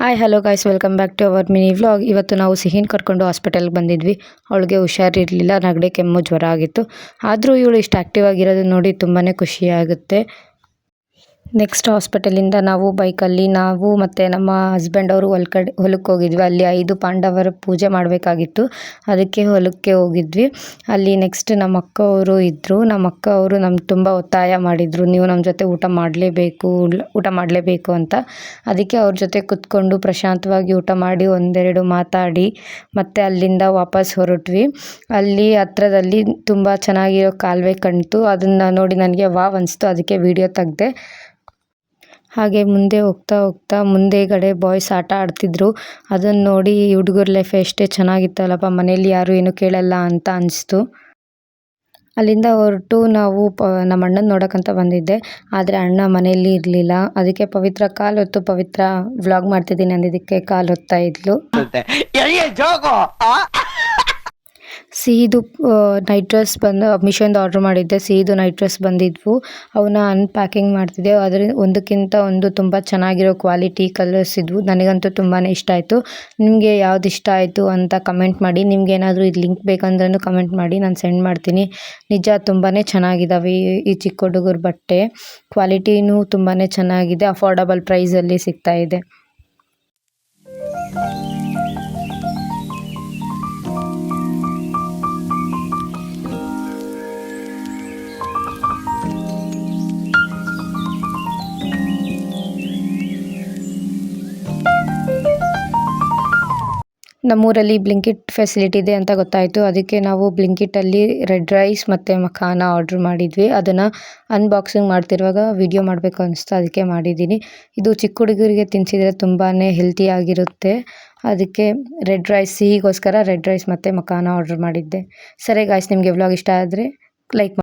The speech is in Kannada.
Hi hello guys, welcome back to our mini vlog. ಇವತ್ತು ನಾವು ಸಿಹಿನ್ ಕರ್ಕೊಂಡು ಹಾಸ್ಪಿಟಲ್ಗೆ ಬಂದಿದ್ವಿ. ಅವಳಿಗೆ ಹುಷಾರಿರಲಿಲ್ಲ, ನೆಗಡಿ ಕೆಮ್ಮು ಜ್ವರ ಆಗಿತ್ತು. ಆದರೂ ಇವಳು ಇಷ್ಟು ಆ್ಯಕ್ಟಿವ್ ಆಗಿರೋದು ನೋಡಿ ತುಂಬಾ ಖುಷಿಯಾಗುತ್ತೆ. ನೆಕ್ಸ್ಟ್ ಹಾಸ್ಪಿಟಲಿಂದ ನಾವು ಬೈಕಲ್ಲಿ ನಾವು ಮತ್ತು ನಮ್ಮ ಹಸ್ಬೆಂಡ್ ಅವರು ಹೊಲಕ್ಕೆ ಹೋಗಿದ್ವಿ. ಅಲ್ಲಿ 5 ಪಾಂಡವರ ಪೂಜೆ ಮಾಡಬೇಕಾಗಿತ್ತು, ಅದಕ್ಕೆ ಹೊಲಕ್ಕೆ ಹೋಗಿದ್ವಿ. ಅಲ್ಲಿ ನೆಕ್ಸ್ಟ್ ನಮ್ಮ ಅಕ್ಕ ಅವರು ಇದ್ದರು. ನಮ್ಮ ಅಕ್ಕ ಅವರು ನಮ್ಗೆ ತುಂಬ ಒತ್ತಾಯ ಮಾಡಿದರು, ನೀವು ನಮ್ಮ ಜೊತೆ ಊಟ ಮಾಡಲೇಬೇಕು ಅಂತ. ಅದಕ್ಕೆ ಅವ್ರ ಜೊತೆ ಕುತ್ಕೊಂಡು ಪ್ರಶಾಂತವಾಗಿ ಊಟ ಮಾಡಿ ಒಂದೆರಡು ಮಾತಾಡಿ ಮತ್ತು ಅಲ್ಲಿಂದ ವಾಪಸ್ ಹೊರಟ್ವಿ. ಅಲ್ಲಿ ಹತ್ರದಲ್ಲಿ ತುಂಬ ಚೆನ್ನಾಗಿರೋ ಕಾಲುವೆ ಕಾಣ್ತು. ಅದನ್ನು ನೋಡಿ ನನಗೆ ವಾವ್ ಅನಿಸ್ತು, ಅದಕ್ಕೆ ವಿಡಿಯೋ ತೆಗೆದೆ. ಹಾಗೆ ಮುಂದೆ ಹೋಗ್ತಾ ಮುಂದೆಗಡೆ ಬಾಯ್ಸ್ ಆಟ ಆಡ್ತಿದ್ರು. ಅದನ್ನು ನೋಡಿ ಹುಡುಗರ ಲೈಫ್ ಎಷ್ಟೇ ಚೆನ್ನಾಗಿತ್ತಲ್ಲಪ್ಪ, ಮನೇಲಿ ಯಾರು ಏನು ಕೇಳಲ್ಲ ಅಂತ ಅನಿಸ್ತು. ಅಲ್ಲಿಂದ ಹೊರಟು ನಾವು ನಮ್ಮ ಅಣ್ಣನ ನೋಡೋಕ್ಕಂತ ಬಂದಿದ್ದೆ, ಆದರೆ ಅಣ್ಣ ಮನೆಯಲ್ಲಿ ಇರಲಿಲ್ಲ. ಅದಕ್ಕೆ ಪವಿತ್ರ ಕಾಲೊತ್ತು ಪವಿತ್ರ ವ್ಲಾಗ್ ಮಾಡ್ತಿದ್ದೀನಿ ಅಂದಿದ್ದಕ್ಕೆ ಕಾಲೊತ್ತಾ ಇದ್ಲು. ಸಿಹಿದು ನೈಟ್ ಡ್ರೆಸ್ ಮೀಶೋಯಿಂದ ಆರ್ಡ್ರ್ ಮಾಡಿದ್ದೆ. ಸಿಹಿದು ನೈಟ್ ಡ್ರೆಸ್ ಬಂದಿದ್ವು, ಅವನ್ನ ಅನ್ಪ್ಯಾಕಿಂಗ್ ಮಾಡ್ತಿದ್ದೆ. ಅದರ ಒಂದಕ್ಕಿಂತ ಒಂದು ತುಂಬ ಚೆನ್ನಾಗಿರೋ ಕ್ವಾಲಿಟಿ ಕಲರ್ಸ್ ಇದ್ವು. ನನಗಂತೂ ತುಂಬಾ ಇಷ್ಟ ಆಯಿತು. ನಿಮಗೆ ಯಾವ್ದು ಇಷ್ಟ ಆಯಿತು ಅಂತ ಕಮೆಂಟ್ ಮಾಡಿ. ನಿಮ್ಗೆ ಏನಾದರೂ ಇದು ಲಿಂಕ್ ಬೇಕಂದ್ರೂ ಕಮೆಂಟ್ ಮಾಡಿ, ನಾನು ಸೆಂಡ್ ಮಾಡ್ತೀನಿ. ನಿಜ ತುಂಬಾ ಚೆನ್ನಾಗಿದ್ದಾವೆ ಈ ಚಿಕ್ಕ ಹುಡುಗರ ಬಟ್ಟೆ. ಕ್ವಾಲಿಟಿನೂ ತುಂಬಾ ಚೆನ್ನಾಗಿದೆ, ಅಫೋರ್ಡಬಲ್ ಪ್ರೈಸಲ್ಲಿ ಸಿಗ್ತಾ ಇದೆ. ನಮ್ಮೂರಲ್ಲಿ ಬ್ಲಿಂಕಿಟ್ ಫೆಸಿಲಿಟಿ ಇದೆ ಅಂತ ಗೊತ್ತಾಯಿತು. ಅದಕ್ಕೆ ನಾವು ಬ್ಲಿಂಕಿಟಲ್ಲಿ ರೆಡ್ ರೈಸ್ ಮತ್ತು ಮಖಾನ ಆರ್ಡ್ರ್ ಮಾಡಿದ್ವಿ. ಅದನ್ನು ಅನ್ಬಾಕ್ಸಿಂಗ್ ಮಾಡ್ತಿರುವಾಗ ವಿಡಿಯೋ ಮಾಡಬೇಕು ಅನಿಸ್ತು, ಅದಕ್ಕೆ ಮಾಡಿದ್ದೀನಿ. ಇದು ಚಿಕ್ಕ ಹುಡುಗರಿಗೆ ತಿನ್ನಿಸಿದರೆ ತುಂಬಾ ಹೆಲ್ತಿಯಾಗಿರುತ್ತೆ. ಅದಕ್ಕೆ ರೆಡ್ ರೈಸ್, ಸಿಹಿಗೋಸ್ಕರ ರೆಡ್ ರೈಸ್ ಮತ್ತು ಮಖಾನ ಆರ್ಡ್ರ್ ಮಾಡಿದ್ದೆ. ಸರಿ ಗಾಯ್ಸ್, ನಿಮಗೆ ವ್ಲಾಗ್ ಇಷ್ಟ ಆದರೆ ಲೈಕ್ ಮಾಡಿ.